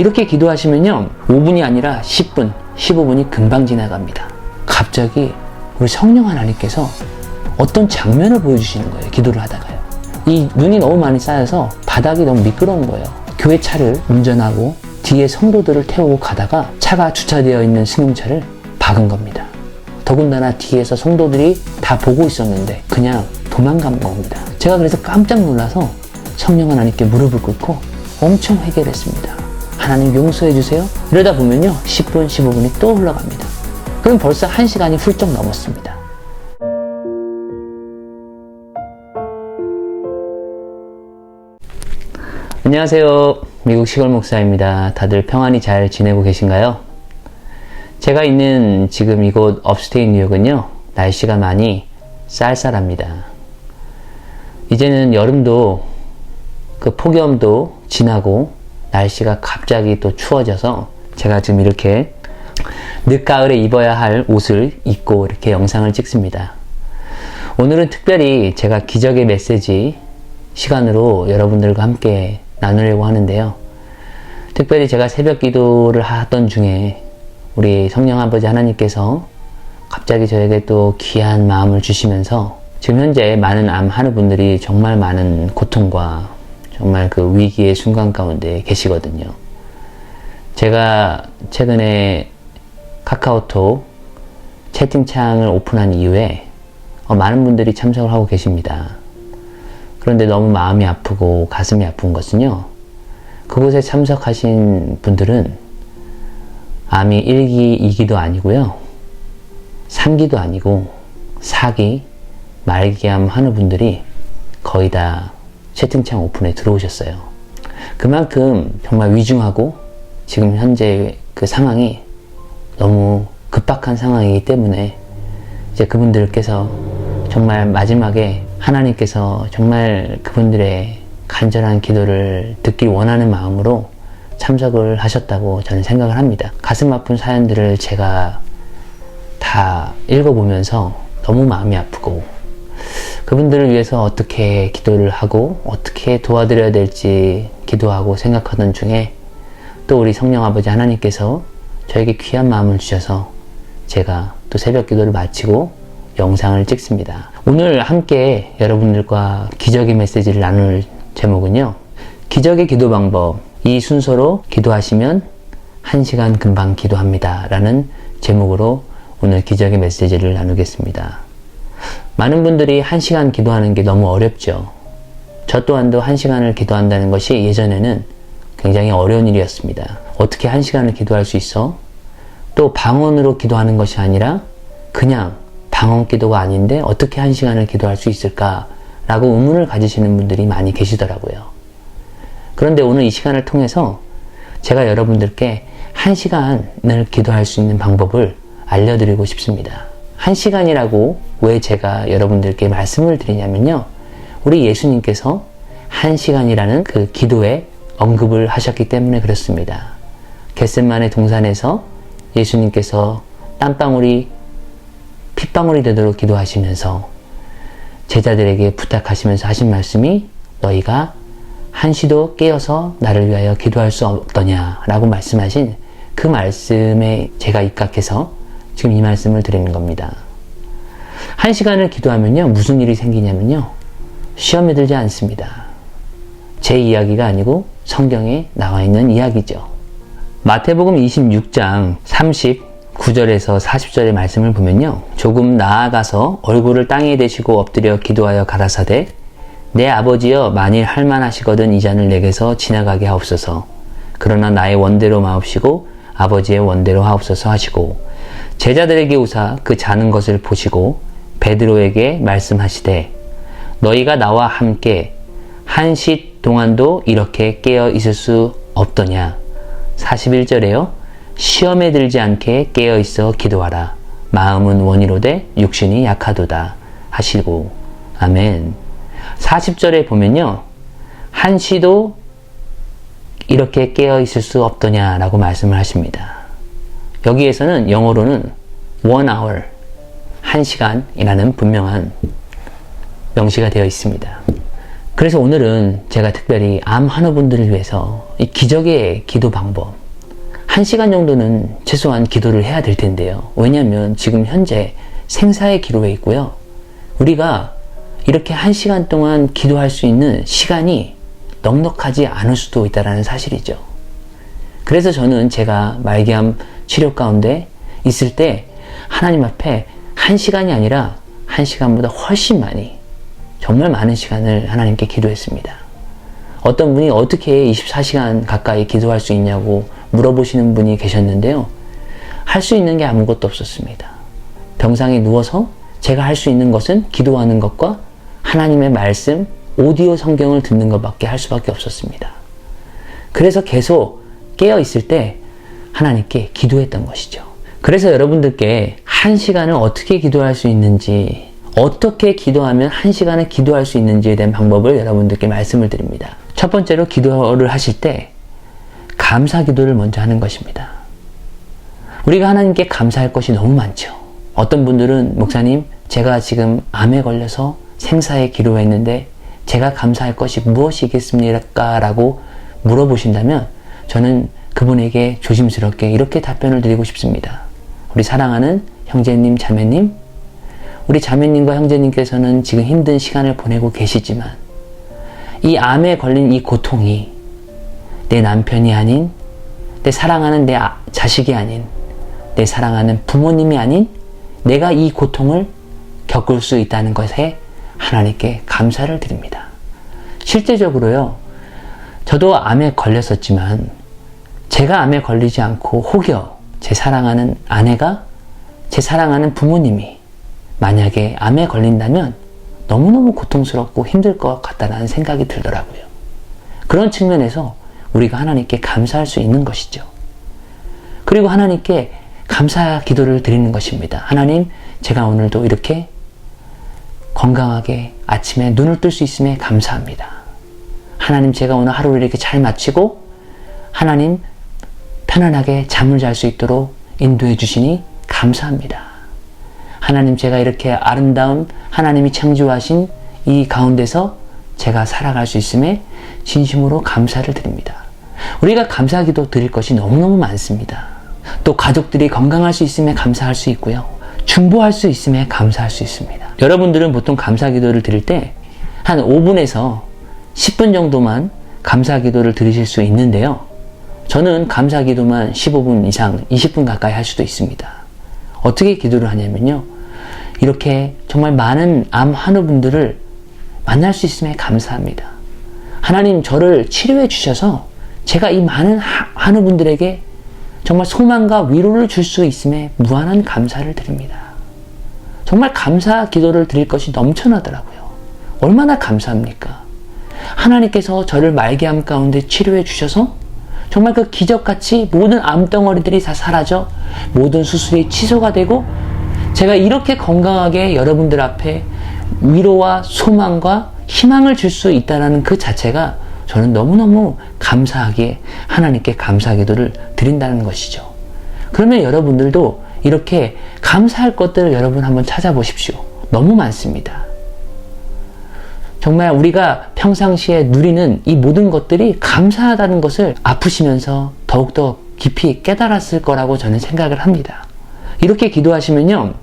이렇게 기도하시면요 5분이 아니라 10분, 15분이 금방 지나갑니다. 갑자기 우리 성령 하나님께서 어떤 장면을 보여주시는 거예요. 기도를 하다가요. 이 눈이 너무 많이 쌓여서 바닥이 너무 미끄러운 거예요. 교회 차를 운전하고 뒤에 성도들을 태우고 가다가 차가 주차되어 있는 승용차를 박은 겁니다. 더군다나 뒤에서 성도들이 다 보고 있었는데 그냥 도망간 겁니다. 제가 그래서 깜짝 놀라서 성령 하나님께 무릎을 꿇고 엄청 회개했습니다. 하나님 용서해 주세요. 이러다 보면요 10분, 15분이 또 흘러갑니다. 그럼 벌써 1시간이 훌쩍 넘었습니다. 안녕하세요. 미국 시골 목사입니다. 다들 평안히 잘 지내고 계신가요? 제가 있는 지금 이곳 업스테이트 뉴욕은요 날씨가 많이 쌀쌀합니다. 이제는 여름도 그 폭염도 지나고 날씨가 갑자기 또 추워져서 제가 지금 이렇게 늦가을에 입어야 할 옷을 입고 이렇게 영상을 찍습니다. 오늘은 특별히 제가 기적의 메시지 시간으로 여러분들과 함께 나누려고 하는데요. 특별히 제가 새벽 기도를 하던 중에 우리 성령 아버지 하나님께서 갑자기 저에게 또 귀한 마음을 주시면서 지금 현재 많은 암 하는 정말 많은 고통과 정말 그 위기의 순간 가운데 계시거든요. 제가 최근에 카카오톡 채팅창을 오픈한 이후에 많은 분들이 참석을 하고 계십니다. 그런데 너무 마음이 아프고 가슴이 아픈 것은요. 그곳에 참석하신 분들은 암이 1기, 2기도 아니고요. 3기도 아니고 4기, 말기암 하는 분들이 거의 다 채팅창 오픈에 들어오셨어요. 그만큼 정말 위중하고 지금 현재 그 상황이 너무 급박한 상황이기 때문에 이제 그분들께서 정말 마지막에 하나님께서 정말 그분들의 간절한 기도를 듣길 원하는 마음으로 참석을 하셨다고 저는 생각을 합니다. 가슴 아픈 사연들을 제가 다 읽어보면서 너무 마음이 아프고 그분들을 위해서 어떻게 기도를 하고 어떻게 도와드려야 될지 기도하고 생각하던 중에 또 우리 성령 아버지 하나님께서 저에게 귀한 마음을 주셔서 제가 또 새벽 기도를 마치고 영상을 찍습니다. 오늘 함께 여러분들과 기적의 메시지를 나눌 제목은요. 기적의 기도 방법. 이 순서로 기도하시면 1시간 금방 기도합니다. 라는 제목으로 오늘 기적의 메시지를 나누겠습니다. 많은 분들이 1시간 기도하는 게 너무 어렵죠. 저 또한도 1시간을 기도한다는 것이 예전에는 굉장히 어려운 일이었습니다. 어떻게 1시간을 기도할 수 있어? 또 방언으로 기도하는 것이 아니라 그냥 방언 기도가 아닌데 어떻게 1시간을 기도할 수 있을까? 라고 의문을 가지시는 분들이 많이 계시더라고요. 그런데 오늘 이 시간을 통해서 제가 여러분들께 1시간을 기도할 수 있는 방법을 알려드리고 싶습니다. 1시간이라고 왜 제가 여러분들께 말씀을 드리냐면요. 우리 예수님께서 1시간이라는 그 기도에 언급을 하셨기 때문에 그렇습니다. 겟세마네 동산에서 예수님께서 땀방울이 핏방울이 되도록 기도하시면서 제자들에게 부탁하시면서 하신 말씀이 너희가 한시도 깨어서 나를 위하여 기도할 수 없더냐 라고 말씀하신 그 말씀에 제가 입각해서 지금 이 말씀을 드리는 겁니다. 1시간을 기도하면요 무슨 일이 생기냐면요 시험에 들지 않습니다. 제 이야기가 아니고 성경에 나와 있는 이야기죠. 마태복음 26장 39절에서 40절의 말씀을 보면요 조금 나아가서 얼굴을 땅에 대시고 엎드려 기도하여 가라사대 내 아버지여 만일 할만하시거든 이 잔을 내게서 지나가게 하옵소서. 그러나 나의 원대로 마옵시고 아버지의 원대로 하옵소서 하시고 제자들에게 오사 그 자는 것을 보시고 베드로에게 말씀하시되 너희가 나와 함께 1시 동안도 이렇게 깨어 있을 수 없더냐. 41절에요 시험에 들지 않게 깨어 있어 기도하라. 마음은 원이로되 육신이 약하도다 하시고 아멘. 40절에 보면요 1시도 이렇게 깨어 있을 수 없더냐 라고 말씀을 하십니다. 여기에서는 영어로는 1hour 1시간이라는 분명한 명시가 되어 있습니다. 그래서 오늘은 제가 특별히 암 환우분들을 위해서 이 기적의 기도 방법 1시간 정도는 최소한 기도를 해야 될 텐데요. 왜냐하면 지금 현재 생사의 기로에 있고요. 우리가 이렇게 1시간 동안 기도할 수 있는 시간이 넉넉하지 않을 수도 있다는 사실이죠. 그래서 저는 제가 말기암 치료 가운데 있을 때 하나님 앞에 1시간이 아니라 1시간보다 훨씬 많이, 정말 많은 시간을 하나님께 기도했습니다. 어떤 분이 어떻게 24시간 가까이 기도할 수 있냐고 물어보시는 분이 계셨는데요. 할 수 있는 게 아무것도 없었습니다. 병상에 누워서 제가 할 수 있는 것은 기도하는 것과 하나님의 말씀, 오디오 성경을 듣는 것밖에 할 수밖에 없었습니다. 그래서 계속 깨어 있을 때 하나님께 기도했던 것이죠. 그래서 여러분들께 1시간을 어떻게 기도할 수 있는지, 어떻게 기도하면 1시간을 기도할 수 있는지에 대한 방법을 여러분들께 말씀을 드립니다. 첫 번째로 기도를 하실 때 감사 기도를 먼저 하는 것입니다. 우리가 하나님께 감사할 것이 너무 많죠. 어떤 분들은 목사님, 제가 지금 암에 걸려서 생사의 기로에 있는데 제가 감사할 것이 무엇이겠습니까? 라고 물어보신다면 저는 그분에게 조심스럽게 이렇게 답변을 드리고 싶습니다. 우리 사랑하는 형제님, 자매님, 우리 자매님과 형제님께서는 지금 힘든 시간을 보내고 계시지만 이 암에 걸린 이 고통이 내 남편이 아닌, 내 사랑하는 내 자식이 아닌, 내 사랑하는 부모님이 아닌 내가 이 고통을 겪을 수 있다는 것에 하나님께 감사를 드립니다. 실제적으로요, 저도 암에 걸렸었지만 제가 암에 걸리지 않고 혹여 제 사랑하는 아내가, 제 사랑하는 부모님이 만약에 암에 걸린다면 너무너무 고통스럽고 힘들 것 같다는 생각이 들더라고요. 그런 측면에서 우리가 하나님께 감사할 수 있는 것이죠. 그리고 하나님께 감사 기도를 드리는 것입니다. 하나님, 제가 오늘도 이렇게 건강하게 아침에 눈을 뜰 수 있음에 감사합니다. 하나님, 제가 오늘 하루를 이렇게 잘 마치고 하나님 편안하게 잠을 잘 수 있도록 인도해 주시니 감사합니다. 하나님, 제가 이렇게 아름다운 하나님이 창조하신 이 가운데서 제가 살아갈 수 있음에 진심으로 감사를 드립니다. 우리가 감사기도 드릴 것이 너무너무 많습니다. 또 가족들이 건강할 수 있음에 감사할 수 있고요. 중보할 수 있음에 감사할 수 있습니다. 여러분들은 보통 감사기도를 드릴 때 한 5분에서 10분 정도만 감사기도를 드리실 수 있는데요. 저는 감사기도만 15분 이상, 20분 가까이 할 수도 있습니다. 어떻게 기도를 하냐면요. 이렇게 정말 많은 암 환우분들을 만날 수 있음에 감사합니다. 하나님, 저를 치료해 주셔서 제가 이 많은 환우분들에게 정말 소망과 위로를 줄 수 있음에 무한한 감사를 드립니다. 정말 감사 기도를 드릴 것이 넘쳐나더라고요. 얼마나 감사합니까? 하나님께서 저를 말기암 가운데 치료해 주셔서 정말 그 기적같이 모든 암덩어리들이 다 사라져 모든 수술이 취소가 되고 제가 이렇게 건강하게 여러분들 앞에 위로와 소망과 희망을 줄 수 있다는 그 자체가 저는 너무너무 감사하게 하나님께 감사 기도를 드린다는 것이죠. 그러면 여러분들도 이렇게 감사할 것들을 여러분 한번 찾아보십시오. 너무 많습니다. 정말 우리가 평상시에 누리는 이 모든 것들이 감사하다는 것을 아프시면서 더욱더 깊이 깨달았을 거라고 저는 생각을 합니다. 이렇게 기도하시면요,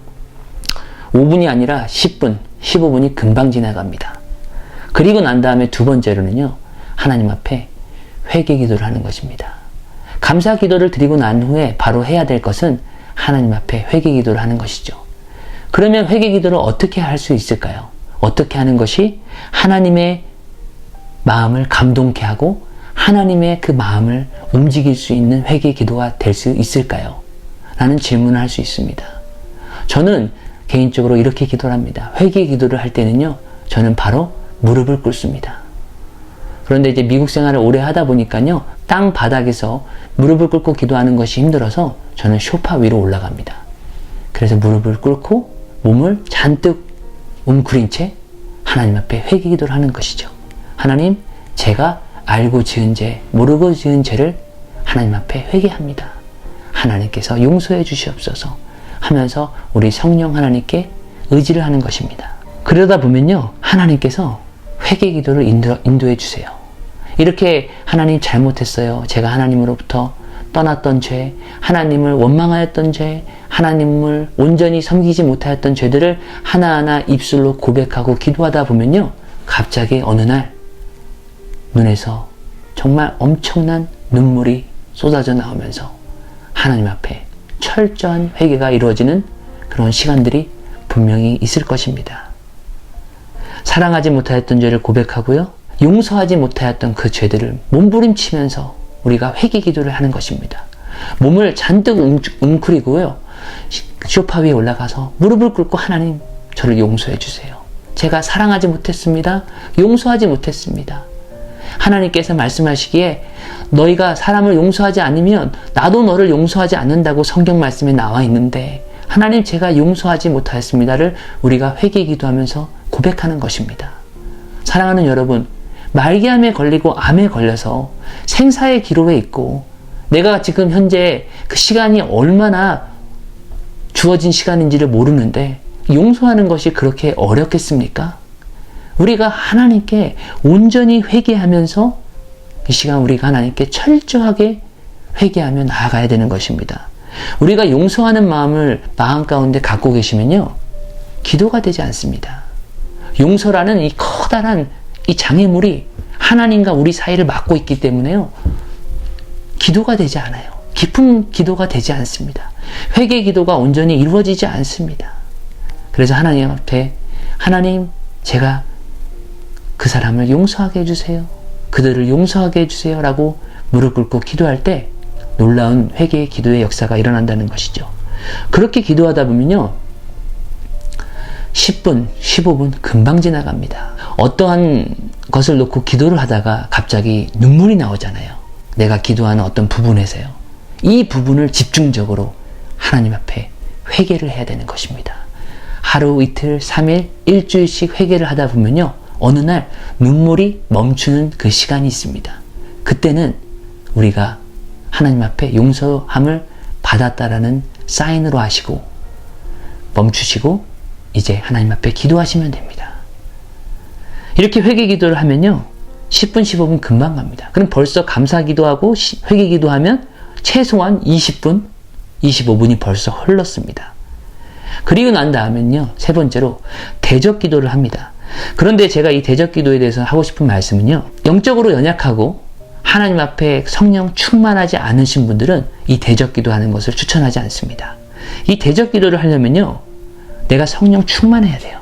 5분이 아니라 10분, 15분이 금방 지나갑니다. 그리고 난 다음에 두 번째로는요, 하나님 앞에 회개 기도를 하는 것입니다. 감사 기도를 드리고 난 후에 바로 해야 될 것은 하나님 앞에 회개 기도를 하는 것이죠. 그러면 회개 기도를 어떻게 할 수 있을까요? 어떻게 하는 것이 하나님의 마음을 감동케 하고 하나님의 그 마음을 움직일 수 있는 회개 기도가 될 수 있을까요? 라는 질문을 할 수 있습니다. 저는 개인적으로 이렇게 기도를 합니다. 회개 기도를 할 때는요, 저는 바로 무릎을 꿇습니다. 그런데 이제 미국 생활을 오래 하다 보니까요, 땅 바닥에서 무릎을 꿇고 기도하는 것이 힘들어서 저는 소파 위로 올라갑니다. 그래서 무릎을 꿇고 몸을 잔뜩 웅크린 채 하나님 앞에 회개 기도를 하는 것이죠. 하나님, 제가 알고 지은 죄, 모르고 지은 죄를 하나님 앞에 회개합니다. 하나님께서 용서해 주시옵소서 하면서 우리 성령 하나님께 의지를 하는 것입니다. 그러다 보면요, 하나님께서 회개 기도를 인도해 주세요. 이렇게 하나님 잘못했어요. 제가 하나님으로부터 떠났던 죄, 하나님을 원망하였던 죄, 하나님을 온전히 섬기지 못하였던 죄들을 하나하나 입술로 고백하고 기도하다 보면요, 갑자기 어느 날 눈에서 정말 엄청난 눈물이 쏟아져 나오면서 하나님 앞에 철저한 회개가 이루어지는 그런 시간들이 분명히 있을 것입니다. 사랑하지 못하였던 죄를 고백하고요, 용서하지 못하였던 그 죄들을 몸부림치면서 우리가 회개 기도를 하는 것입니다. 몸을 잔뜩 웅크리고요, 소파 위에 올라가서 무릎을 꿇고 하나님, 저를 용서해 주세요. 제가 사랑하지 못했습니다. 용서하지 못했습니다. 하나님께서 말씀하시기에 너희가 사람을 용서하지 않으면 나도 너를 용서하지 않는다고 성경 말씀에 나와 있는데, 하나님, 제가 용서하지 못하였습니다를 우리가 회개 기도하면서 고백하는 것입니다. 사랑하는 여러분, 말기암에 걸리고 암에 걸려서 생사의 기로에 있고 내가 지금 현재 그 시간이 얼마나 주어진 시간인지를 모르는데 용서하는 것이 그렇게 어렵겠습니까? 우리가 하나님께 온전히 회개하면서 이 시간 우리가 하나님께 철저하게 회개하며 나아가야 되는 것입니다. 우리가 용서하는 마음을 마음 가운데 갖고 계시면요, 기도가 되지 않습니다. 용서라는 이 커다란 이 장애물이 하나님과 우리 사이를 막고 있기 때문에요, 기도가 되지 않아요. 깊은 기도가 되지 않습니다. 회개 기도가 온전히 이루어지지 않습니다. 그래서 하나님 앞에, 하나님, 제가 그 사람을 용서하게 해주세요. 그들을 용서하게 해주세요. 라고 무릎 꿇고 기도할 때 놀라운 회개의 기도의 역사가 일어난다는 것이죠. 그렇게 기도하다 보면요, 10분, 15분 금방 지나갑니다. 어떠한 것을 놓고 기도를 하다가 갑자기 눈물이 나오잖아요. 내가 기도하는 어떤 부분에서요. 이 부분을 집중적으로 하나님 앞에 회개를 해야 되는 것입니다. 하루, 이틀, 3일, 일주일씩 회개를 하다 보면요, 어느 날 눈물이 멈추는 그 시간이 있습니다. 그때는 우리가 하나님 앞에 용서함을 받았다라는 사인으로 하시고 멈추시고 이제 하나님 앞에 기도하시면 됩니다. 이렇게 회개 기도를 하면요, 10분, 15분 금방 갑니다. 그럼 벌써 감사 기도하고 회개 기도하면 최소한 20분, 25분이 벌써 흘렀습니다. 그리고 난 다음엔요, 세 번째로 대적 기도를 합니다. 그런데 제가 이 대적 기도에 대해서 하고 싶은 말씀은요, 영적으로 연약하고 하나님 앞에 성령 충만하지 않으신 분들은 이 대적 기도하는 것을 추천하지 않습니다. 이 대적 기도를 하려면요, 내가 성령 충만해야 돼요.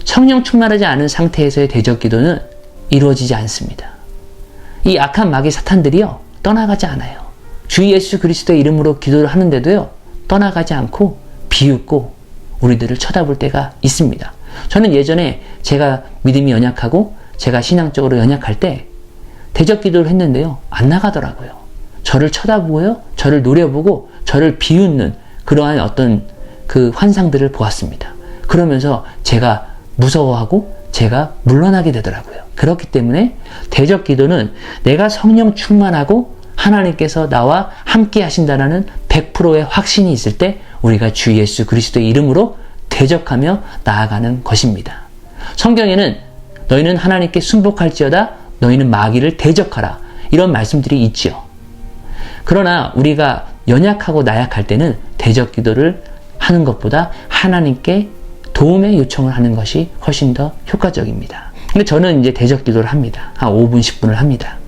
성령 충만하지 않은 상태에서의 대적 기도는 이루어지지 않습니다. 이 악한 마귀 사탄들이요, 떠나가지 않아요. 주 예수 그리스도의 이름으로 기도를 하는데도요, 떠나가지 않고 비웃고 우리들을 쳐다볼 때가 있습니다. 저는 예전에 제가 믿음이 연약하고 제가 신앙적으로 연약할 때 대적 기도를 했는데요, 안 나가더라고요. 저를 쳐다보고요, 저를 노려보고 저를 비웃는 그러한 어떤 그 환상들을 보았습니다. 그러면서 제가 무서워하고 제가 물러나게 되더라고요. 그렇기 때문에 대적 기도는 내가 성령 충만하고 하나님께서 나와 함께 하신다는 100%의 확신이 있을 때 우리가 주 예수 그리스도의 이름으로 대적하며 나아가는 것입니다. 성경에는 너희는 하나님께 순복할지어다 너희는 마귀를 대적하라, 이런 말씀들이 있지요. 그러나 우리가 연약하고 나약할 때는 대적 기도를 하는 것보다 하나님께 도움의 요청을 하는 것이 훨씬 더 효과적입니다. 근데 저는 이제 대적 기도를 합니다. 한 5분, 10분을 합니다.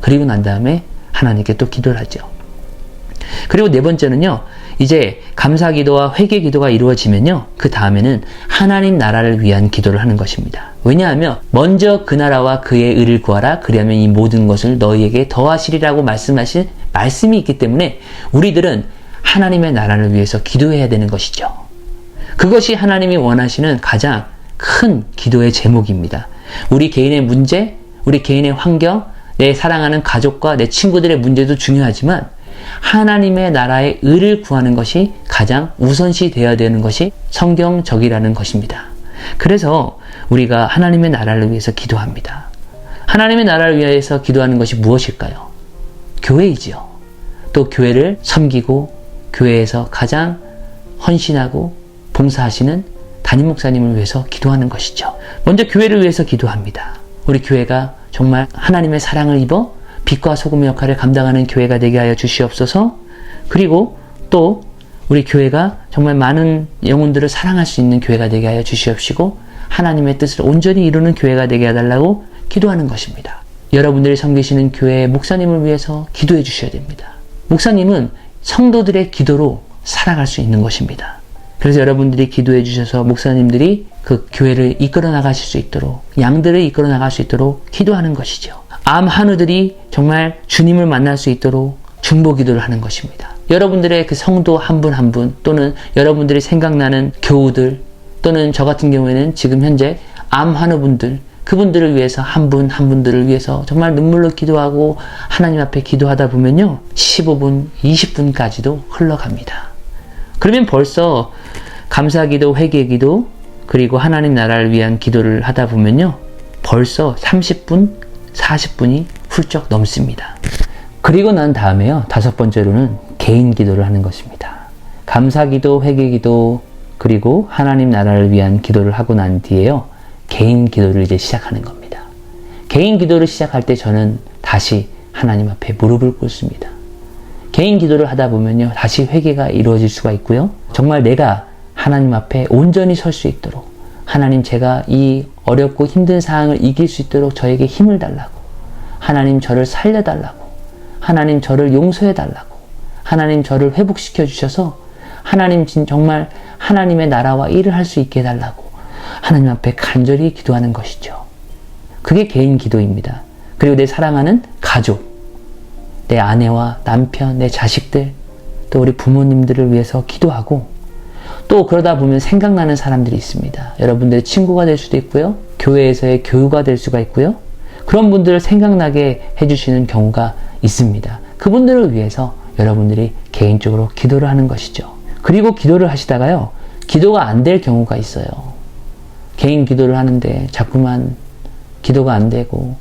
그리고 난 다음에 하나님께 또 기도를 하죠. 그리고 네 번째는요, 이제 감사 기도와 회개 기도가 이루어지면요, 그 다음에는 하나님 나라를 위한 기도를 하는 것입니다. 왜냐하면 먼저 그 나라와 그의 의를 구하라, 그리하면 이 모든 것을 너희에게 더하시리라고 말씀하신 말씀이 있기 때문에 우리들은 하나님의 나라를 위해서 기도해야 되는 것이죠. 그것이 하나님이 원하시는 가장 큰 기도의 제목입니다. 우리 개인의 문제, 우리 개인의 환경, 내 사랑하는 가족과 내 친구들의 문제도 중요하지만 하나님의 나라의 의를 구하는 것이 가장 우선시 되어야 되는 것이 성경적이라는 것입니다. 그래서 우리가 하나님의 나라를 위해서 기도합니다. 하나님의 나라를 위해서 기도하는 것이 무엇일까요? 교회이지요. 또 교회를 섬기고 교회에서 가장 헌신하고 봉사하시는 담임 목사님을 위해서 기도하는 것이죠. 먼저 교회를 위해서 기도합니다. 우리 교회가 정말 하나님의 사랑을 입어 빛과 소금의 역할을 감당하는 교회가 되게 하여 주시옵소서. 그리고 또 우리 교회가 정말 많은 영혼들을 사랑할 수 있는 교회가 되게 하여 주시옵시고 하나님의 뜻을 온전히 이루는 교회가 되게 해달라고 기도하는 것입니다. 여러분들이 섬기시는 교회의 목사님을 위해서 기도해 주셔야 됩니다. 목사님은 성도들의 기도로 살아갈 수 있는 것입니다. 그래서 여러분들이 기도해 주셔서 목사님들이 그 교회를 이끌어 나가실 수 있도록, 양들을 이끌어 나갈 수 있도록 기도하는 것이죠. 암 한우들이 정말 주님을 만날 수 있도록 중보 기도를 하는 것입니다. 여러분들의 그 성도 한 분 한 분, 또는 여러분들이 생각나는 교우들, 또는 저 같은 경우에는 지금 현재 암 한우분들, 그분들을 위해서 한 분 한 분들을 위해서 정말 눈물로 기도하고 하나님 앞에 기도하다 보면요, 15분, 20분까지도 흘러갑니다. 그러면 벌써 감사기도, 회개기도, 그리고 하나님 나라를 위한 기도를 하다 보면요, 벌써 30분, 40분이 훌쩍 넘습니다. 그리고 난 다음에요, 5번째로는 개인 기도를 하는 것입니다. 감사기도, 회개기도, 그리고 하나님 나라를 위한 기도를 하고 난 뒤에요, 개인 기도를 이제 시작하는 겁니다. 개인 기도를 시작할 때 저는 다시 하나님 앞에 무릎을 꿇습니다. 개인 기도를 하다 보면요, 다시 회개가 이루어질 수가 있고요, 정말 내가 하나님 앞에 온전히 설 수 있도록, 하나님, 제가 이 어렵고 힘든 상황을 이길 수 있도록 저에게 힘을 달라고, 하나님 저를 살려달라고, 하나님 저를 용서해달라고, 하나님 저를 회복시켜 주셔서 하나님 정말 하나님의 나라와 일을 할 수 있게 해달라고 하나님 앞에 간절히 기도하는 것이죠. 그게 개인 기도입니다. 그리고 내 사랑하는 가족, 내 아내와 남편, 내 자식들, 또 우리 부모님들을 위해서 기도하고, 또 그러다 보면 생각나는 사람들이 있습니다. 여러분들의 친구가 될 수도 있고요, 교회에서의 교우가 될 수가 있고요, 그런 분들을 생각나게 해주시는 경우가 있습니다. 그분들을 위해서 여러분들이 개인적으로 기도를 하는 것이죠. 그리고 기도를 하시다가요, 기도가 안 될 경우가 있어요. 개인 기도를 하는데 자꾸만 기도가 안 되고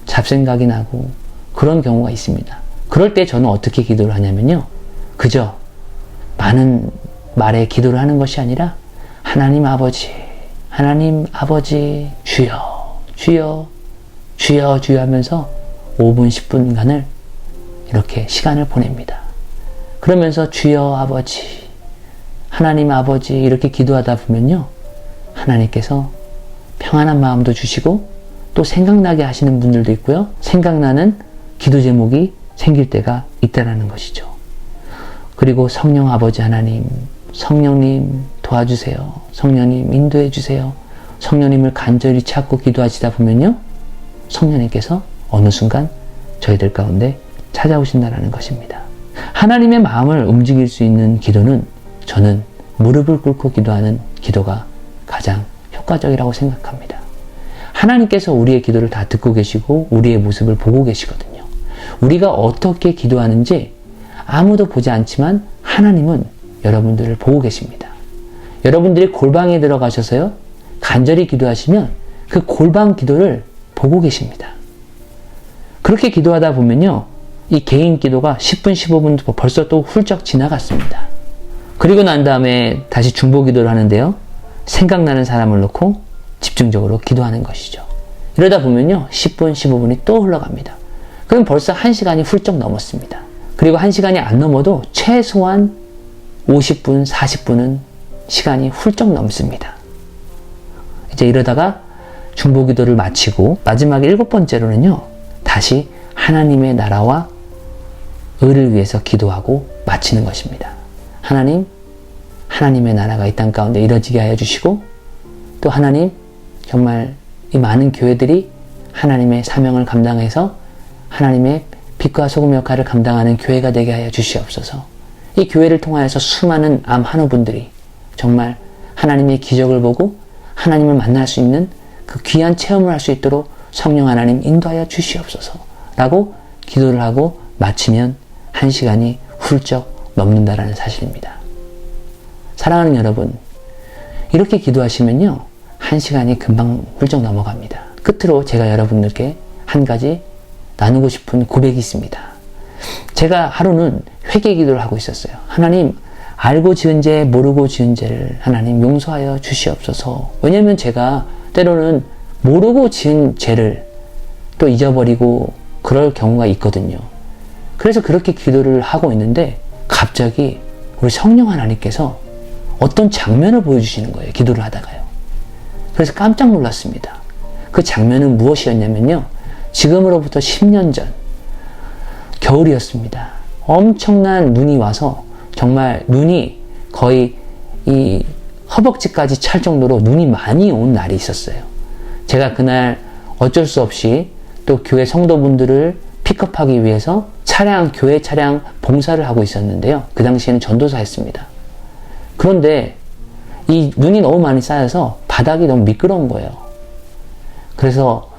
잡생각이 나고 그런 경우가 있습니다. 그럴 때 저는 어떻게 기도를 하냐면요, 그저 많은 말에 기도를 하는 것이 아니라 하나님 아버지, 하나님 아버지, 주여, 주여, 주여, 주여 하면서 5분, 10분간을 이렇게 시간을 보냅니다. 그러면서 주여 아버지, 하나님 아버지 이렇게 기도하다 보면요, 하나님께서 평안한 마음도 주시고 또 생각나게 하시는 분들도 있고요, 생각나는 기도 제목이 생길 때가 있다는 것이죠. 그리고 성령 아버지 하나님, 성령님 도와주세요, 성령님 인도해 주세요, 성령님을 간절히 찾고 기도하시다 보면요, 성령님께서 어느 순간 저희들 가운데 찾아오신다는 것입니다. 하나님의 마음을 움직일 수 있는 기도는 저는 무릎을 꿇고 기도하는 기도가 가장 효과적이라고 생각합니다. 하나님께서 우리의 기도를 다 듣고 계시고 우리의 모습을 보고 계시거든요. 우리가 어떻게 기도하는지 아무도 보지 않지만 하나님은 여러분들을 보고 계십니다. 여러분들이 골방에 들어가셔서요, 간절히 기도하시면 그 골방 기도를 보고 계십니다. 그렇게 기도하다 보면요, 이 개인 기도가 10분, 15분 벌써 또 훌쩍 지나갔습니다. 그리고 난 다음에 다시 중보 기도를 하는데요, 생각나는 사람을 놓고 집중적으로 기도하는 것이죠. 이러다 보면요, 10분, 15분이 또 흘러갑니다. 그럼 벌써 1시간이 훌쩍 넘었습니다. 그리고 1시간이 안 넘어도 최소한 50분, 40분은 시간이 훌쩍 넘습니다. 이제 이러다가 중보 기도를 마치고 마지막 7번째로는요, 다시 하나님의 나라와 의를 위해서 기도하고 마치는 것입니다. 하나님, 하나님의 나라가 이 땅 가운데 이루어지게 하여 주시고, 또 하나님, 정말 이 많은 교회들이 하나님의 사명을 감당해서 하나님의 빛과 소금 역할을 감당하는 교회가 되게 하여 주시옵소서. 이 교회를 통하여서 수많은 암 한우분들이 정말 하나님의 기적을 보고 하나님을 만날 수 있는 그 귀한 체험을 할 수 있도록 성령 하나님 인도하여 주시옵소서 라고 기도를 하고 마치면 1시간이 훌쩍 넘는다라는 사실입니다. 사랑하는 여러분, 이렇게 기도하시면요, 1시간이 금방 훌쩍 넘어갑니다. 끝으로 제가 여러분들께 한 가지 나누고 싶은 고백이 있습니다. 제가 하루는 회개 기도를 하고 있었어요. 하나님, 알고 지은 죄, 모르고 지은 죄를 하나님 용서하여 주시옵소서. 왜냐면 제가 때로는 모르고 지은 죄를 또 잊어버리고 그럴 경우가 있거든요. 그래서 그렇게 기도를 하고 있는데 갑자기 우리 성령 하나님께서 어떤 장면을 보여주시는 거예요. 기도를 하다가요. 그래서 깜짝 놀랐습니다. 그 장면은 무엇이었냐면요. 지금으로부터 10년 전 겨울이었습니다. 엄청난 눈이 와서 정말 눈이 거의 이 허벅지까지 찰 정도로 눈이 많이 온 날이 있었어요. 제가 그날 어쩔 수 없이 또 교회 성도분들을 픽업하기 위해서 교회 차량 봉사를 하고 있었는데요. 그 당시에는 전도사였습니다. 그런데 이 눈이 너무 많이 쌓여서 바닥이 너무 미끄러운 거예요. 그래서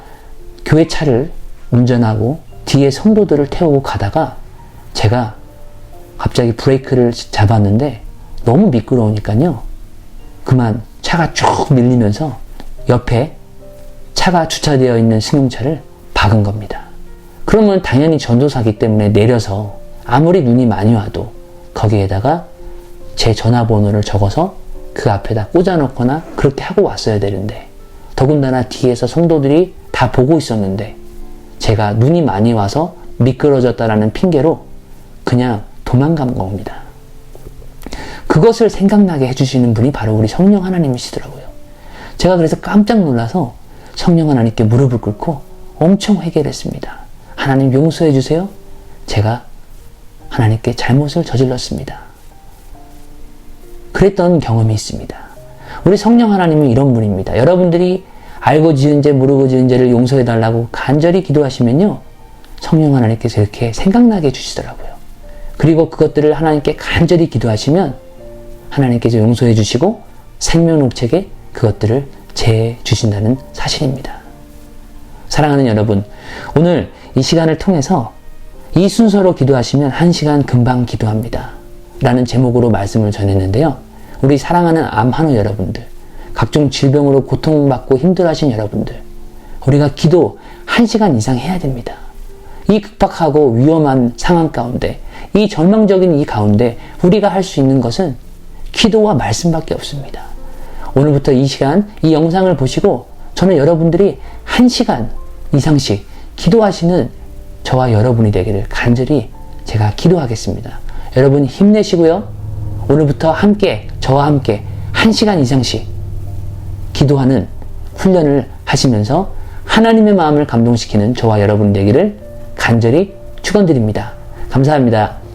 교회 차를 운전하고 뒤에 성도들을 태우고 가다가 제가 갑자기 브레이크를 잡았는데 너무 미끄러우니까요. 그만 차가 쭉 밀리면서 옆에 차가 주차되어 있는 승용차를 박은 겁니다. 그러면 당연히 전도사기 때문에 내려서 아무리 눈이 많이 와도 거기에다가 제 전화번호를 적어서 그 앞에다 꽂아놓거나 그렇게 하고 왔어야 되는데 더군다나 뒤에서 성도들이 다 보고 있었는데 제가 눈이 많이 와서 미끄러졌다라는 핑계로 그냥 도망간 겁니다. 그것을 생각나게 해주시는 분이 바로 우리 성령 하나님이시더라고요. 제가 그래서 깜짝 놀라서 성령 하나님께 무릎을 꿇고 엄청 회개를 했습니다. 하나님 용서해 주세요. 제가 하나님께 잘못을 저질렀습니다. 그랬던 경험이 있습니다. 우리 성령 하나님은 이런 분입니다. 여러분들이 알고 지은 죄 모르고 지은 죄를 용서해 달라고 간절히 기도하시면요. 성령 하나님께서 이렇게 생각나게 해주시더라고요. 그리고 그것들을 하나님께 간절히 기도하시면 하나님께서 용서해 주시고 생명록책에 그것들을 제해 주신다는 사실입니다. 사랑하는 여러분, 오늘 이 시간을 통해서 이 순서로 기도하시면 1시간 금방 기도합니다. 라는 제목으로 말씀을 전했는데요. 우리 사랑하는 암환우 여러분들, 각종 질병으로 고통받고 힘들어하신 여러분들, 우리가 기도 1시간 이상 해야 됩니다. 이 급박하고 위험한 상황 가운데, 이 절망적인 이 가운데 우리가 할 수 있는 것은 기도와 말씀밖에 없습니다. 오늘부터 이 시간, 이 영상을 보시고 저는 여러분들이 1시간 이상씩 기도하시는 저와 여러분이 되기를 간절히 제가 기도하겠습니다. 여러분 힘내시고요. 오늘부터 함께, 저와 함께 1시간 이상씩 기도하는 훈련을 하시면서 하나님의 마음을 감동시키는 저와 여러분 되기를 간절히 축원드립니다. 감사합니다.